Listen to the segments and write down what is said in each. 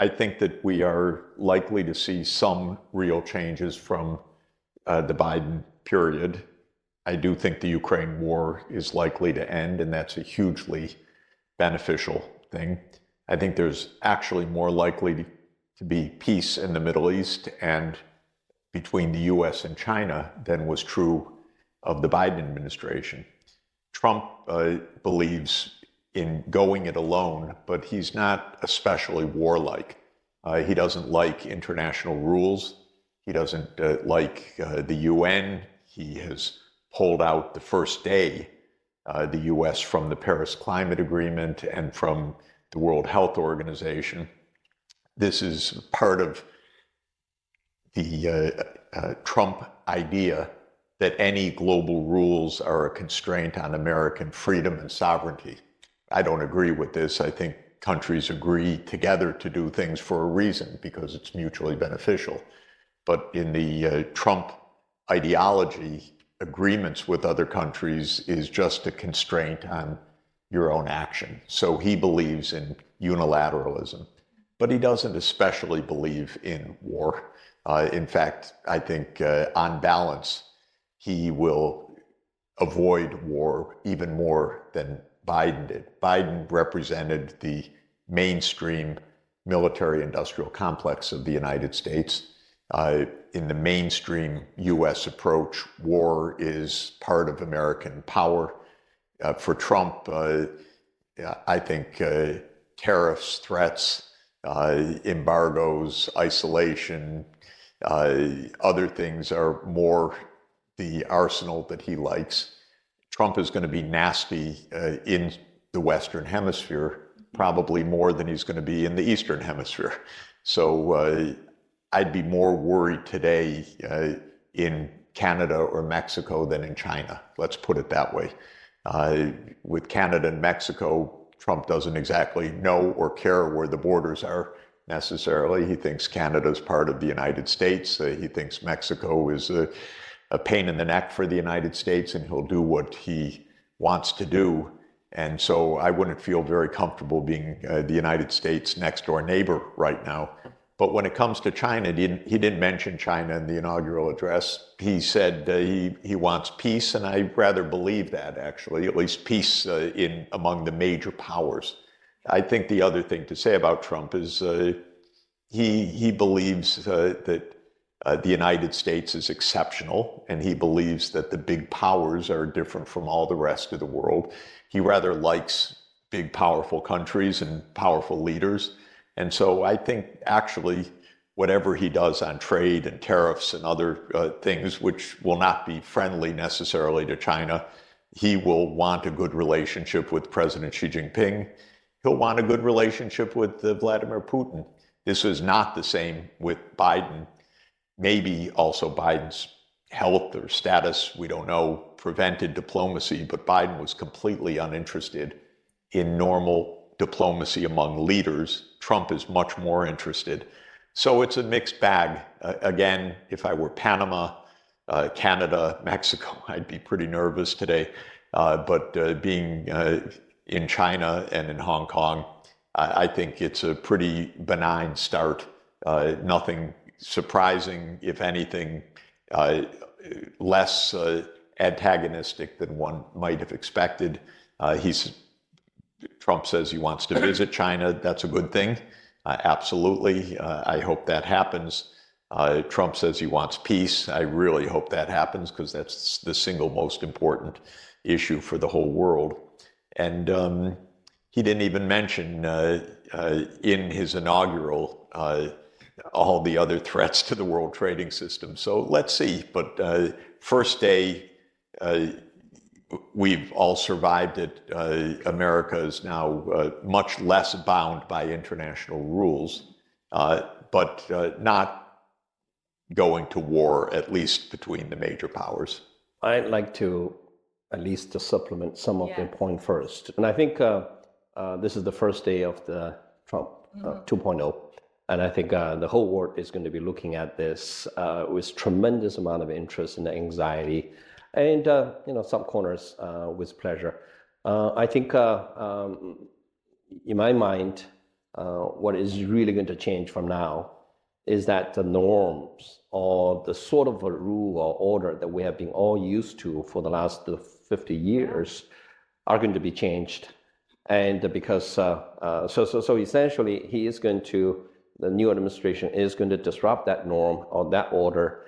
I think that we are likely to see some real changes from the Biden period. I do think the Ukraine war is likely to end, and that's a hugely beneficial thing. I think there's actually more likely to be peace in the Middle East and between the US and China than was true of the Biden administration. Trump believes in going it alone, but he's not especially warlike. He doesn't like international rules. He doesn't like the UN. He has pulled out the first day, the US from the Paris Climate Agreement and from the World Health Organization. This is part of the Trump idea that any global rules are a constraint on American freedom and sovereignty. I don't agree with this. I think countries agree together to do things for a reason because it's mutually beneficial. But in the Trump ideology, agreements with other countries is just a constraint on your own action. So he believes in unilateralism, but he doesn't especially believe in war. In fact, I think on balance, he will avoid war even more than Biden did. Biden represented the mainstream military-industrial complex of the United States. In the mainstream U.S. approach, war is part of American power. For Trump, I think tariffs, threats, embargoes, isolation, other things are more the arsenal that he likes. Trump is going to be nasty in the Western Hemisphere, probably more than he's going to be in the Eastern Hemisphere. So I'd be more worried today in Canada or Mexico than in China. Let's put it that way. With Canada and Mexico, Trump doesn't exactly know or care where the borders are necessarily. He thinks Canada is part of the United States. He thinks Mexico is a pain in the neck for the United States, and he'll do what he wants to do. And so I wouldn't feel very comfortable being the United States' next door neighbor right now. But when it comes to China, he didn't mention China in the inaugural address. He said he wants peace, and I rather believe that, actually, at least peace among the major powers. I think the other thing to say about Trump is he believes that the United States is exceptional, and he believes that the big powers are different from all the rest of the world. He rather likes big, powerful countries and powerful leaders. And so I think actually whatever he does on trade and tariffs and other things, which will not be friendly necessarily to China, he will want a good relationship with President Xi Jinping. He'll want a good relationship with Vladimir Putin. This is not the same with Biden. Maybe also Biden's health or status, we don't know, prevented diplomacy, but Biden was completely uninterested in normal diplomacy among leaders. Trump is much more interested. So it's a mixed bag. Again, if I were Panama, Canada, Mexico, I'd be pretty nervous today. But being in China and in Hong Kong, I think it's a pretty benign start. Nothing surprising, if anything, less antagonistic than one might have expected. Trump says he wants to visit China. That's a good thing. Absolutely. I hope that happens. Trump says he wants peace. I really hope that happens because that's the single most important issue for the whole world. And he didn't even mention in his inaugural all the other threats to the world trading system. So let's see. But first day, we've all survived it. America is now much less bound by international rules, but not going to war, at least between the major powers. I'd like to at least to supplement some of the point first. And I think this is the first day of the Trump 2.0. And I think the whole world is going to be looking at this with tremendous amount of interest and anxiety, and some corners with pleasure. I think in my mind, what is really going to change from now is that the norms or the sort of a rule or order that we have been all used to for the last 50 years are going to be changed. And because, so essentially the new administration is going to disrupt that norm or that order.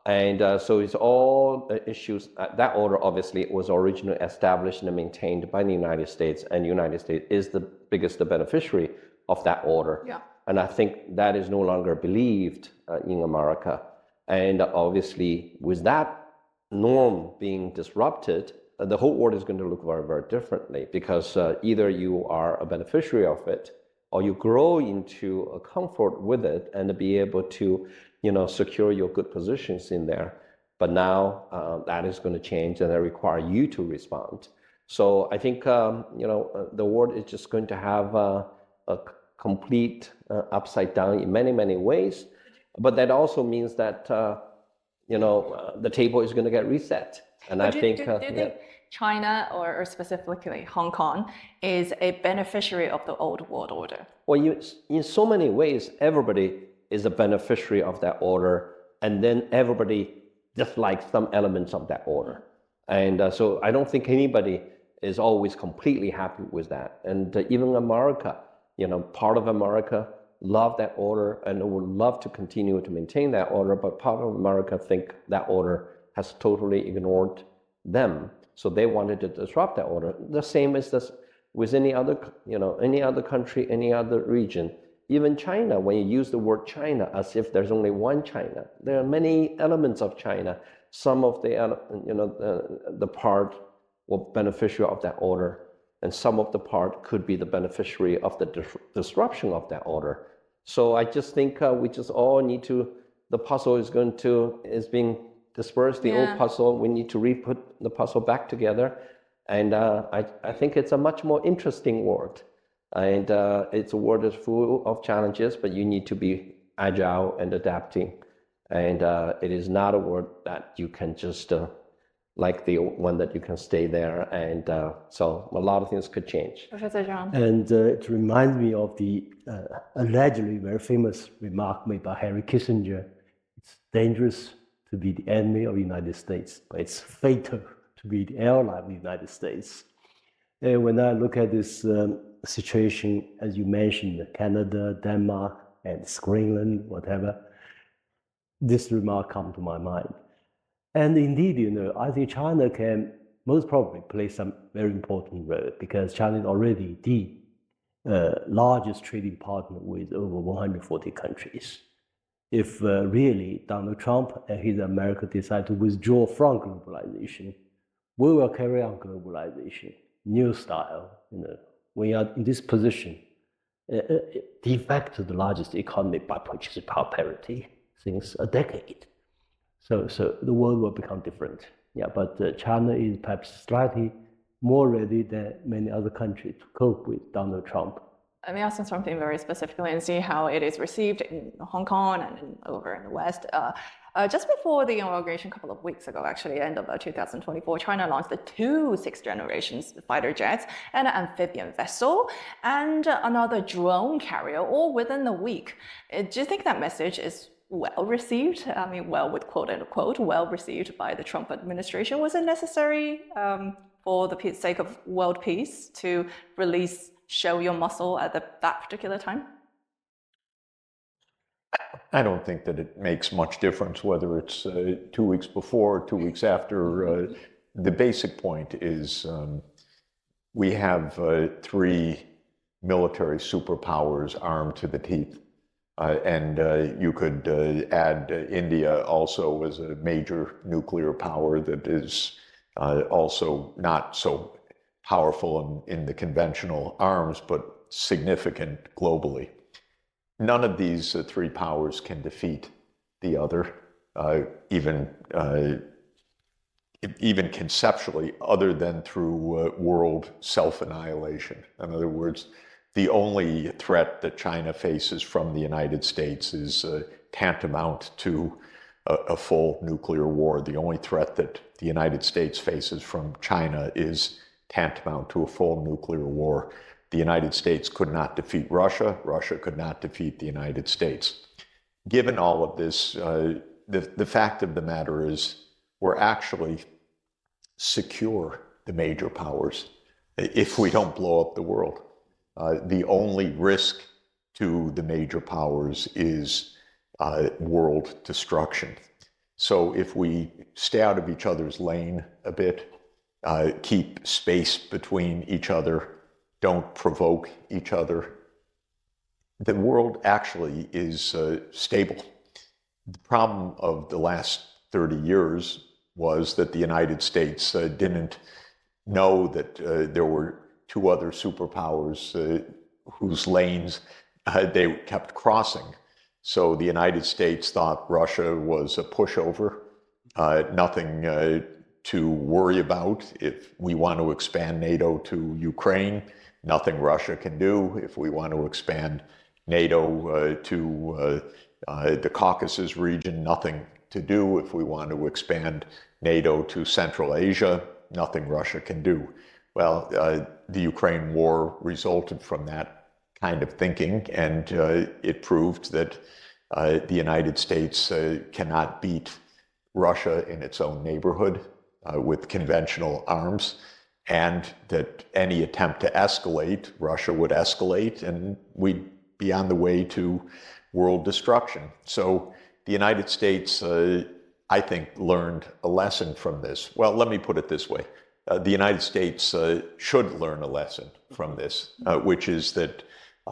And so it's all issues, that order obviously was originally established and maintained by the United States, and the United States is the biggest beneficiary of that order. Yeah. And I think that is no longer believed in America. And obviously with that norm being disrupted, the whole world is going to look very, very differently, because either you are a beneficiary of it or you grow into a comfort with it and be able to, secure your good positions in there. But now that is going to change, and that require you to respond. So I think, the world is just going to have a complete upside down in many, many ways. But that also means that, the table is going to get reset. And I think, do you think China, or specifically Hong Kong, is a beneficiary of the old world order? Well, in so many ways, everybody is a beneficiary of that order, and then everybody dislikes some elements of that order. And so I don't think anybody is always completely happy with that. And even America, part of America love that order and would love to continue to maintain that order, but part of America think that order has totally ignored them. So they wanted to disrupt that order. The same as this with any other country, any other region. Even China, when you use the word China as if there's only one China, there are many elements of China. Some of the part were beneficiary of that order, and some of the part could be the beneficiary of the disruption of that order. So I just think we just all need to, the puzzle is being dispersed, the old puzzle, we need to re-put the puzzle back together. And I think it's a much more interesting world. And it's a world that's full of challenges, but you need to be agile and adapting. And it is not a world that you can just, like the one that you can stay there. And so a lot of things could change. Professor Zhang. And it reminds me of the allegedly very famous remark made by Henry Kissinger. It's dangerous to be the enemy of the United States, but it's fatal to be the ally of the United States. And when I look at this situation, as you mentioned, Canada, Denmark, and Greenland, whatever, this remark comes to my mind. And indeed, I think China can most probably play some very important role, because China is already the largest trading partner with over 140 countries. If really Donald Trump and his America decide to withdraw from globalization, we will carry on globalization, new style. We are in this position, de facto the largest economy by purchasing power parity since a decade. So the world will become different. Yeah, but China is perhaps slightly more ready than many other countries to cope with Donald Trump. Let me ask you something very specifically and see how it is received in Hong Kong and over in the West. Just before the inauguration, a couple of weeks ago, actually, end of 2024, China launched the two sixth-generation fighter jets, and an amphibian vessel, and another drone carrier, all within a week. Do you think that message is well received? I mean, well, with quote unquote, well received by the Trump administration. Was it necessary for the sake of world peace to show your muscle at that particular time? I don't think that it makes much difference whether it's 2 weeks before or 2 weeks after. The basic point is we have three military superpowers armed to the teeth. And you could add India also as a major nuclear power that is also not so powerful in the conventional arms, but significant globally. None of these three powers can defeat the other, even conceptually, other than through world self-annihilation. In other words, the only threat that China faces from the United States is tantamount to a full nuclear war. The only threat that the United States faces from China is tantamount to a full nuclear war. The United States could not defeat Russia. Russia could not defeat the United States. Given all of this, the fact of the matter is we're actually secure, the major powers, if we don't blow up the world. The only risk to the major powers is world destruction. So if we stay out of each other's lane a bit, keep space between each other, don't provoke each other, the world actually is stable. The problem of the last 30 years was that the United States didn't know that there were two other superpowers whose lanes they kept crossing. So the United States thought Russia was a pushover, nothing to worry about. If we want to expand NATO to Ukraine, nothing Russia can do. If we want to expand NATO to the Caucasus region, nothing to do. If we want to expand NATO to Central Asia, nothing Russia can do. Well, the Ukraine war resulted from that kind of thinking, and it proved that the United States cannot beat Russia in its own neighborhood with conventional arms, and that any attempt to escalate, Russia would escalate, and we'd be on the way to world destruction. So the United States, I think, learned a lesson from this. Well, let me put it this way. The United States should learn a lesson from this, which is that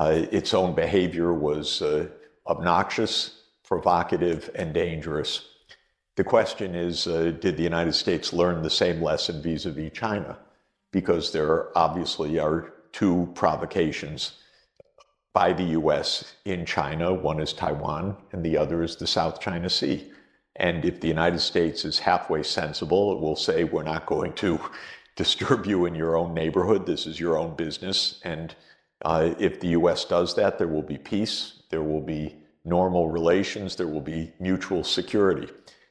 its own behavior was obnoxious, provocative, and dangerous. The question is, did the United States learn the same lesson vis-a-vis China? Because there obviously are two provocations by the US in China. One is Taiwan, and the other is the South China Sea. And if the United States is halfway sensible, it will say, we're not going to disturb you in your own neighborhood. This is your own business. And if the US does that, there will be peace, there will be normal relations, there will be mutual security.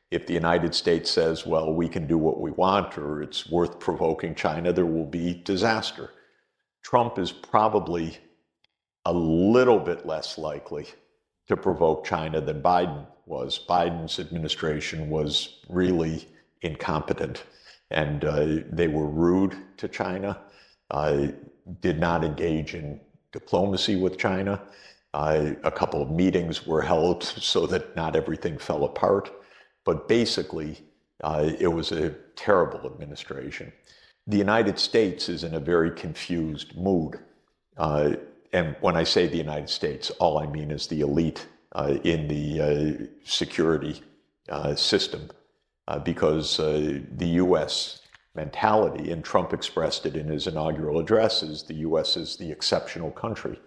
If the United States says, well, we can do what we want, or it's worth provoking China, there will be disaster. Trump is probably a little bit less likely to provoke China than Biden was. Biden's administration was really incompetent, and they were rude to China, did not engage in diplomacy with China. A couple of meetings were held so that not everything fell apart. But basically, it was a terrible administration. The United States is in a very confused mood. And when I say the United States, all I mean is the elite in the security system. Because the U.S. mentality, and Trump expressed it in his inaugural address, is the U.S. is the exceptional country.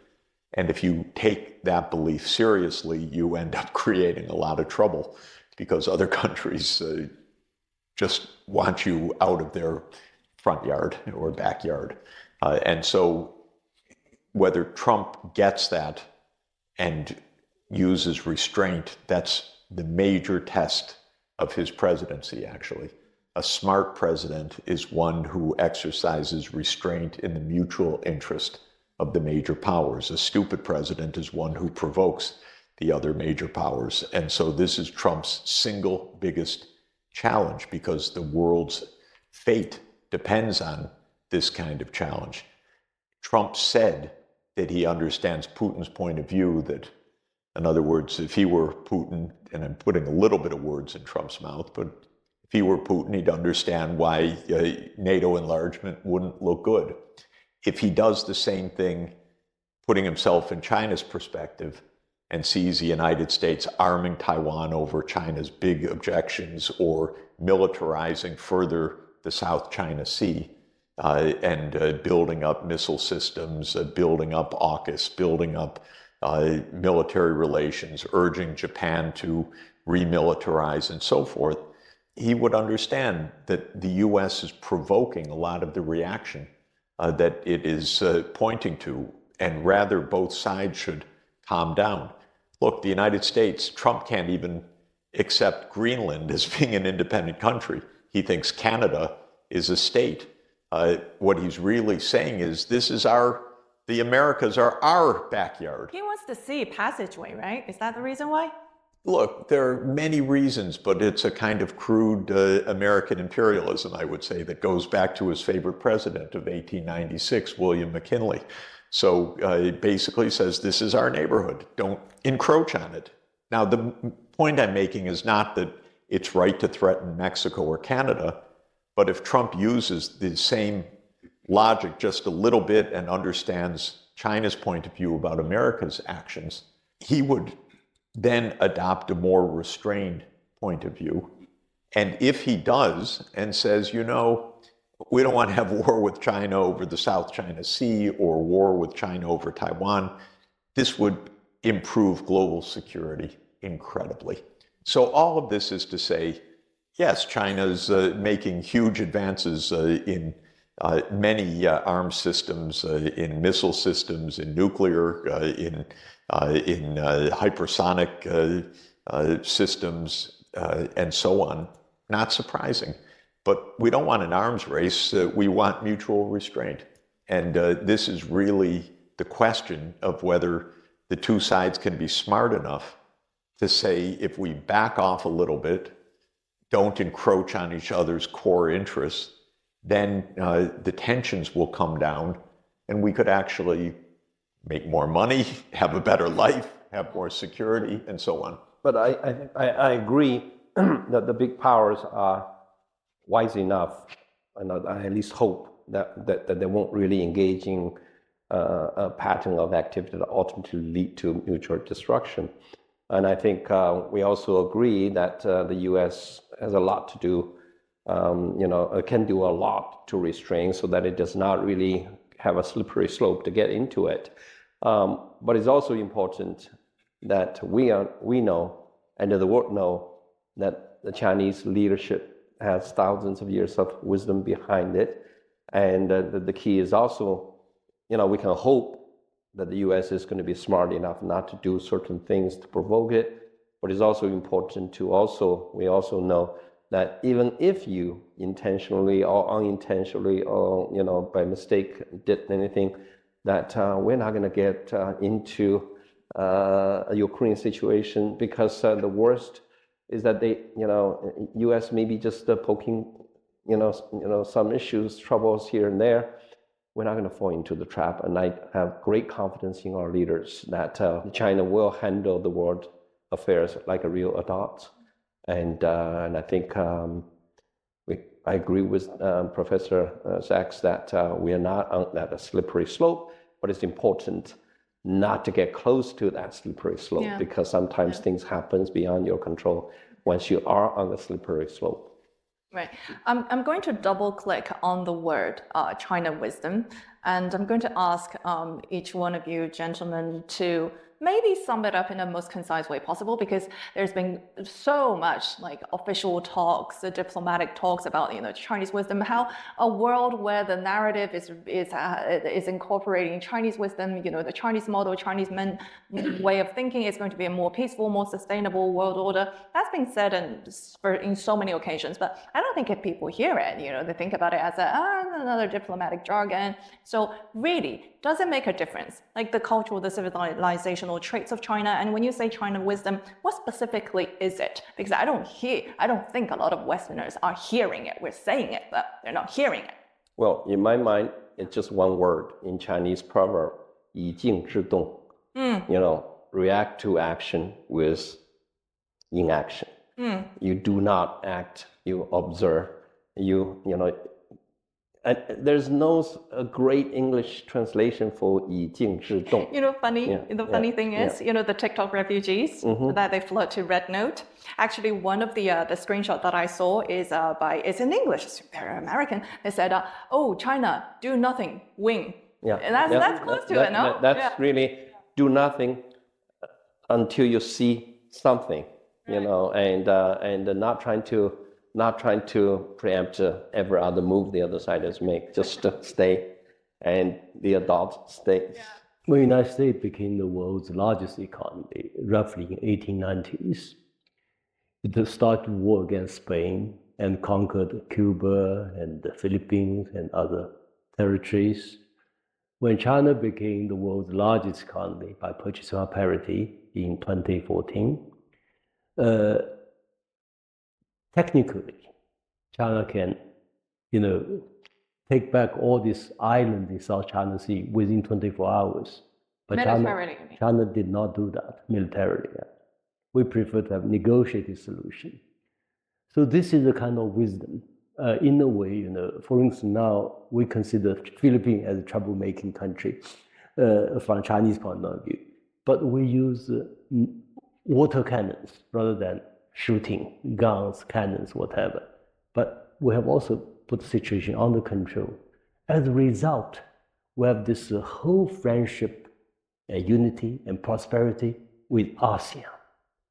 And if you take that belief seriously, you end up creating a lot of trouble, because other countries just want you out of their front yard or backyard. And so whether Trump gets that and uses restraint, that's the major test of his presidency, actually. A smart president is one who exercises restraint in the mutual interest of the major powers. A stupid president is one who provokes the other major powers. And so this is Trump's single biggest challenge, because the world's fate depends on this kind of challenge. Trump said that he understands Putin's point of view, that, in other words, if he were Putin, and I'm putting a little bit of words in Trump's mouth, but if he were Putin, he'd understand why NATO enlargement wouldn't look good. If he does the same thing, putting himself in China's perspective, and sees the United States arming Taiwan over China's big objections, or militarizing further the South China Sea, and building up missile systems, building up AUKUS, building up military relations, urging Japan to remilitarize and so forth, he would understand that the U.S. is provoking a lot of the reaction that it is pointing to, and rather both sides should calm down. Look, the United States, Trump can't even accept Greenland as being an independent country. He thinks Canada is a state. What he's really saying is, this is The Americas are our backyard. He wants to see passageway, right? Is that the reason why? Look, there are many reasons, but it's a kind of crude American imperialism, I would say, that goes back to his favorite president of 1896, William McKinley. So it basically says, this is our neighborhood. Don't encroach on it. Now, the point I'm making is not that it's right to threaten Mexico or Canada, but if Trump uses the same logic just a little bit and understands China's point of view about America's actions, he would then adopt a more restrained point of view. And if he does and says, you know, we don't want to have war with China over the South China Sea or war with China over Taiwan, this would improve global security incredibly. So all of this is to say, yes, China's making huge advances in many arms systems, in missile systems, in nuclear, in hypersonic systems, and so on. Not surprising. But we don't want an arms race. We want mutual restraint. And this is really the question of whether the two sides can be smart enough to say, if we back off a little bit, don't encroach on each other's core interests, then the tensions will come down and we could actually make more money, have a better life, have more security, and so on. But I agree that the big powers are wise enough, and I at least hope that they won't really engage in a pattern of activity that ultimately lead to mutual destruction. And I think we also agree that the U.S. has a lot to do, can do a lot to restrain so that it does not really have a slippery slope to get into it. But it's also important that we know, and the world know, that the Chinese leadership has thousands of years of wisdom behind it. And the key is also, we can hope that the U.S. is going to be smart enough not to do certain things to provoke it. But it's also important to we also know that even if you intentionally or unintentionally or, by mistake did anything, that we're not going to get into a Ukraine situation, because the worst is that U.S. may be just poking, some issues, troubles here and there. We're not going to fall into the trap. And I have great confidence in our leaders that China will handle the world affairs like a real adult. And I think I agree with Professor Sachs that we are not on that slippery slope, but it's important not to get close to that slippery slope, because sometimes things happen beyond your control once you are on the slippery slope. Right. I'm going to double click on the word China wisdom, and I'm going to ask each one of you gentlemen to maybe sum it up in the most concise way possible, because there's been so much official talks, diplomatic talks about Chinese wisdom, how a world where the narrative is incorporating Chinese wisdom, the Chinese model, Chinese way of thinking is going to be a more peaceful, more sustainable world order. That's been said in so many occasions, but I don't think if people hear it, they think about it as another diplomatic jargon. So really, does it make a difference? Like the cultural, the civilizational traits of China, and when you say China wisdom, what specifically is it? Because I don't think a lot of Westerners are hearing it. We're saying it, but they're not hearing it. Well, in my mind, it's just one word in Chinese proverb, 以静制动. React to action with inaction. You do not act, you observe, and there's no great English translation for 以静制动. Funny thing is, the TikTok refugees that they flood to Red Note. Actually, one of the screenshot that I saw is it's in English. They're American. They said, "Oh, China, do nothing, win." Yeah, and that's close to it, no? That's really do nothing until you see something, and not trying to preempt every other move the other side has made. Just stay, and the adult stays. Well, the United States became the world's largest economy roughly in 1890s. It started war against Spain and conquered Cuba and the Philippines and other territories. When China became the world's largest economy by purchasing power parity in 2014, technically, China can, take back all these islands in South China Sea within 24 hours. But Militarily, you mean? China did not do that militarily. We prefer to have negotiated solution. So this is a kind of wisdom. In a way, for instance, now we consider Philippines as a troublemaking country from Chinese point of view. But we use water cannons rather than shooting guns, cannons, whatever. But we have also put the situation under control. As a result, we have this whole friendship, unity and prosperity with ASEAN,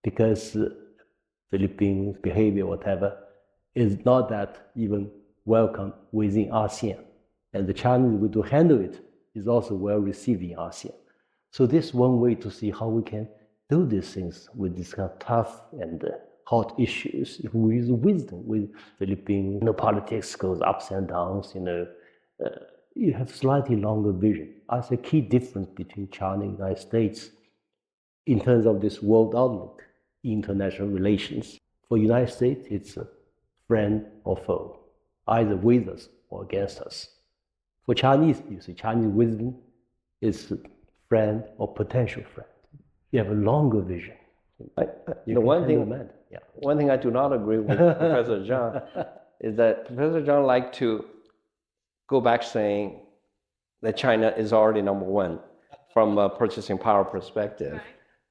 because Philippines' behavior, whatever, is not that even welcome within ASEAN. And the Chinese way to handle it is also well received in ASEAN. So this is one way to see how we can do these things with these kind of tough and hot issues. If we use wisdom with Philippines, politics goes ups and downs, you have slightly longer vision. That's a key difference between China and the United States in terms of this world outlook, international relations. For the United States, it's a friend or foe, either with us or against us. For Chinese, you see, Chinese wisdom is friend or potential friend. You have a longer vision. One thing I do not agree with Professor Zhang is that Professor Zhang liked to go back saying that China is already number one from a purchasing power perspective. Right.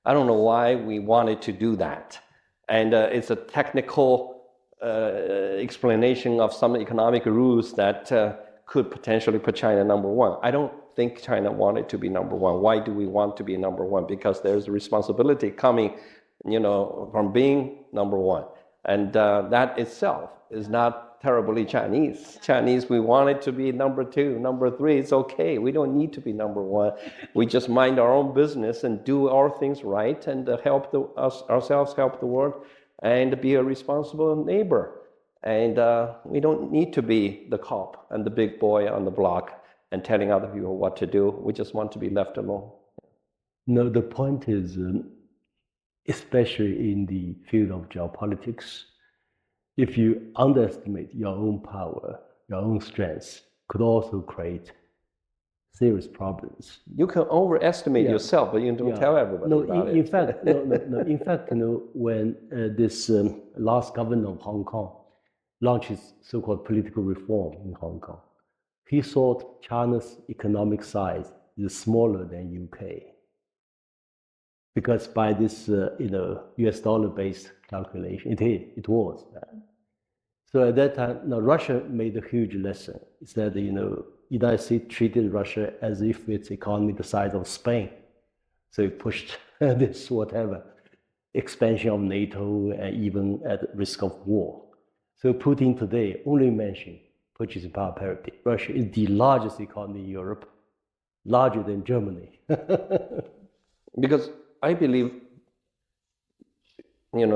I don't know why we wanted to do that. And it's a technical explanation of some economic rules that could potentially put China number one. I don't think China wanted to be number one. Why do we want to be number one? Because there's a responsibility coming, from being number one. And that itself is not terribly Chinese. Chinese, we want it to be number two, number three. It's okay. We don't need to be number one. We just mind our own business and do our things right and help ourselves help the world and be a responsible neighbor. And we don't need to be the cop and the big boy on the block and telling other people what to do. We just want to be left alone. No, the point is, especially in the field of geopolitics, if you underestimate your own power, your own strengths, could also create serious problems. You can overestimate yourself, but you don't tell everybody about it. In fact, in fact, when this last governor of Hong Kong launched his so-called political reform in Hong Kong, he thought China's economic size is smaller than UK. Because by this, US dollar-based calculation, it was. So at that time, Russia made a huge lesson. It said, United States treated Russia as if its economy the size of Spain. So it pushed this whatever expansion of NATO, and even at risk of war. So Putin today only mentioned purchasing power parity. Russia is the largest economy in Europe, larger than Germany. Because I believe,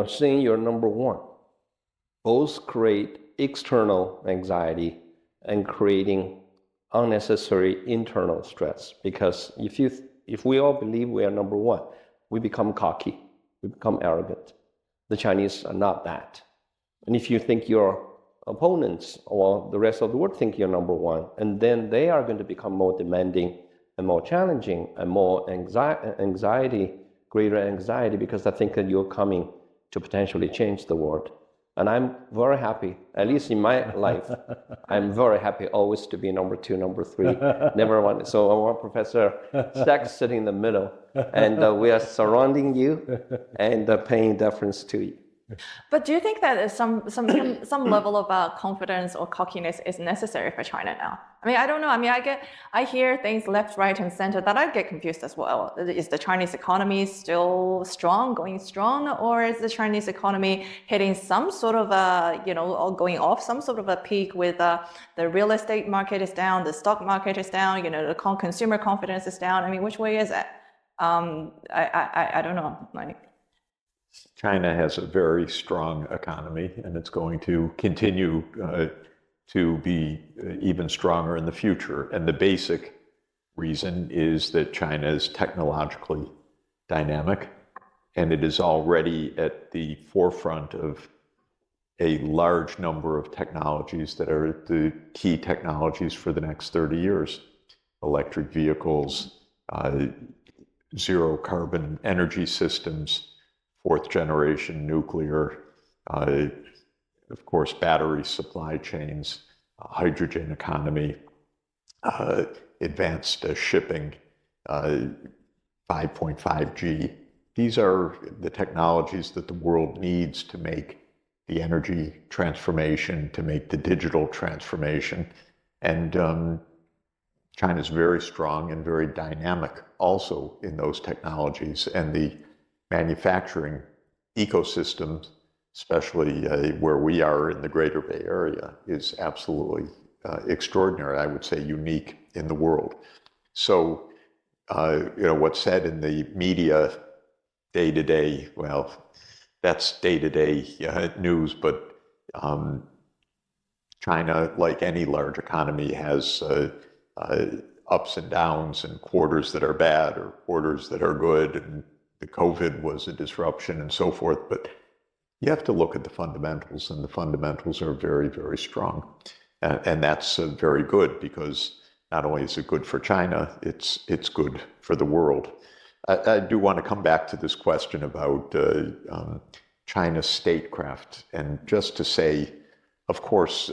saying you're number one, both create external anxiety and creating unnecessary internal stress. Because if we all believe we are number one, we become cocky, we become arrogant. The Chinese are not that. And if you think your opponents or the rest of the world think you're number one, and then they are going to become more demanding and more challenging and more anxiety, greater anxiety, because I think that you're coming to potentially change the world. And I'm very happy, at least in my life, I'm very happy always to be number two, number three, never want. So I want Professor Sachs sitting in the middle, and we are surrounding you and paying deference to you. But do you think that some level of confidence or cockiness is necessary for China now? I mean, I don't know. I mean, I hear things left, right, and center that I get confused as well. Is the Chinese economy still strong, going strong, or is the Chinese economy hitting some sort of or going off some sort of a peak with the real estate market is down, the stock market is down, the consumer confidence is down? I mean, which way is it? I don't know. China has a very strong economy, and it's going to continue to be even stronger in the future. And the basic reason is that China is technologically dynamic, and it is already at the forefront of a large number of technologies that are the key technologies for the next 30 years. Electric vehicles, zero carbon energy systems, fourth generation nuclear, of course, battery supply chains, hydrogen economy, advanced shipping, 5.5G. These are the technologies that the world needs to make the energy transformation, to make the digital transformation. And China is very strong and very dynamic also in those technologies. And the manufacturing ecosystem, especially where we are in the Greater Bay Area, is absolutely extraordinary, I would say unique in the world. So, what's said in the media day to day, well, that's day-to-day news, but China, like any large economy, has ups and downs and quarters that are bad or quarters that are good, and the COVID was a disruption and so forth, but you have to look at the fundamentals, and the fundamentals are very, very strong. And that's very good, because not only is it good for China, it's good for the world. I do want to come back to this question about China's statecraft, and just to say, of course,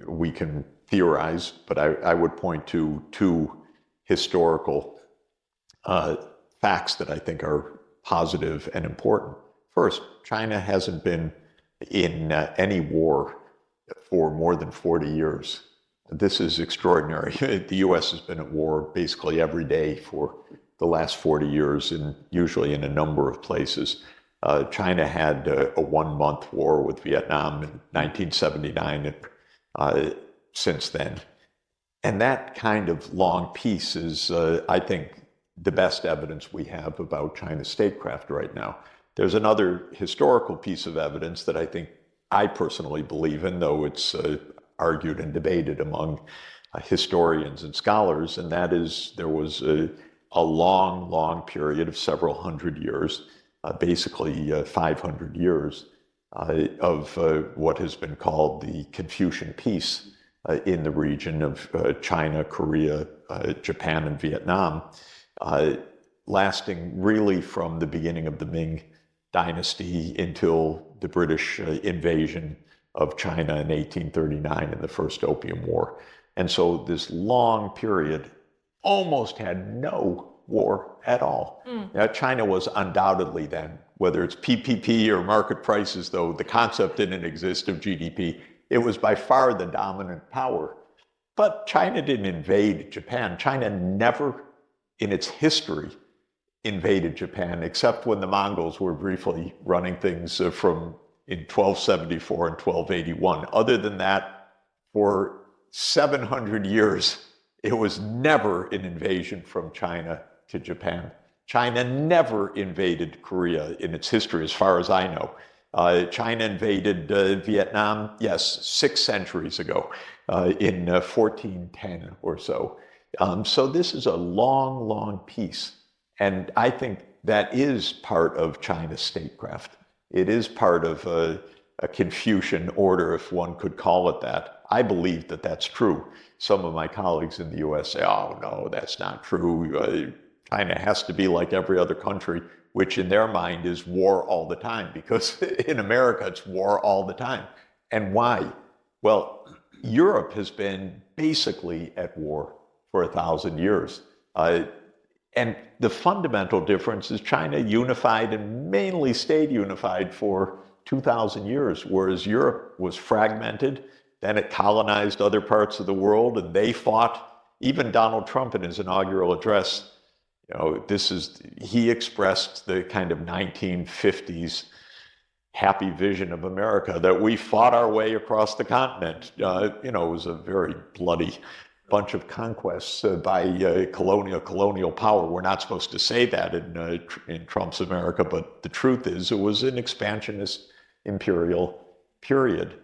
we can theorize, but I would point to two historical facts that I think are positive and important. First, China hasn't been in any war for more than 40 years. This is extraordinary. The U.S. has been at war basically every day for the last 40 years, and usually in a number of places. China had a 1-month war with Vietnam in 1979, and since then. And that kind of long peace is, I think, the best evidence we have about China's statecraft right now. There's another historical piece of evidence that I personally believe in, though it's argued and debated among historians and scholars, and that is there was a long, long period of several hundred years, basically 500 years, of what has been called the Confucian peace in the region of China, Korea, Japan, and Vietnam, lasting really from the beginning of the Ming Dynasty until the British invasion of China in 1839 and the First Opium War. And so this long period almost had no war at all. Now, China was undoubtedly then, whether it's PPP or market prices, though the concept didn't exist of GDP, it was by far the dominant power. But China didn't invade Japan. China never in its history invaded Japan, except when the Mongols were briefly running things from in 1274 and 1281. Other than that, for 700 years, it was never an invasion from China to Japan. China never invaded Korea in its history, as far as I know. China invaded Vietnam, yes, 6 centuries ago, in 1410 or so. So this is a long, long peace. And I think that is part of China's statecraft. It is part of a Confucian order, if one could call it that. I believe that that's true. Some of my colleagues in the US say, oh, no, that's not true. China has to be like every other country, which in their mind is war all the time, because in America, it's war all the time. And why? Well, Europe has been basically at war for 1,000 years. And the fundamental difference is China unified and mainly stayed unified for 2,000 years, whereas Europe was fragmented. Then it colonized other parts of the world, and they fought. Even Donald Trump in his inaugural address, he expressed the kind of 1950s happy vision of America, that we fought our way across the continent. It was a very bloody bunch of conquests by colonial power. We're not supposed to say that in Trump's America, but the truth is it was an expansionist imperial period.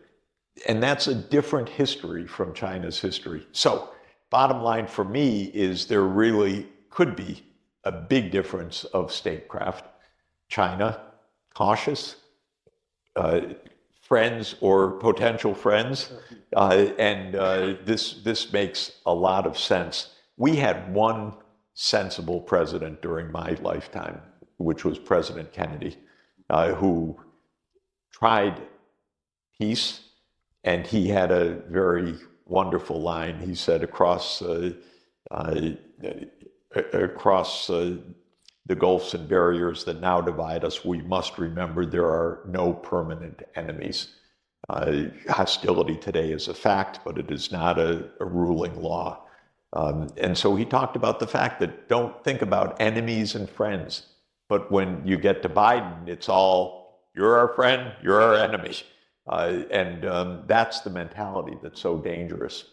And that's a different history from China's history. So bottom line for me is there really could be a big difference of statecraft. China, cautious, friends or potential friends, and this makes a lot of sense. We had one sensible president during my lifetime, which was President Kennedy, who tried peace, and he had a very wonderful line. He said, across the gulfs and barriers that now divide us, we must remember there are no permanent enemies. Hostility today is a fact, but it is not a ruling law. And so he talked about the fact that don't think about enemies and friends, but when you get to Biden, it's all, you're our friend, you're our enemy. And that's the mentality that's so dangerous.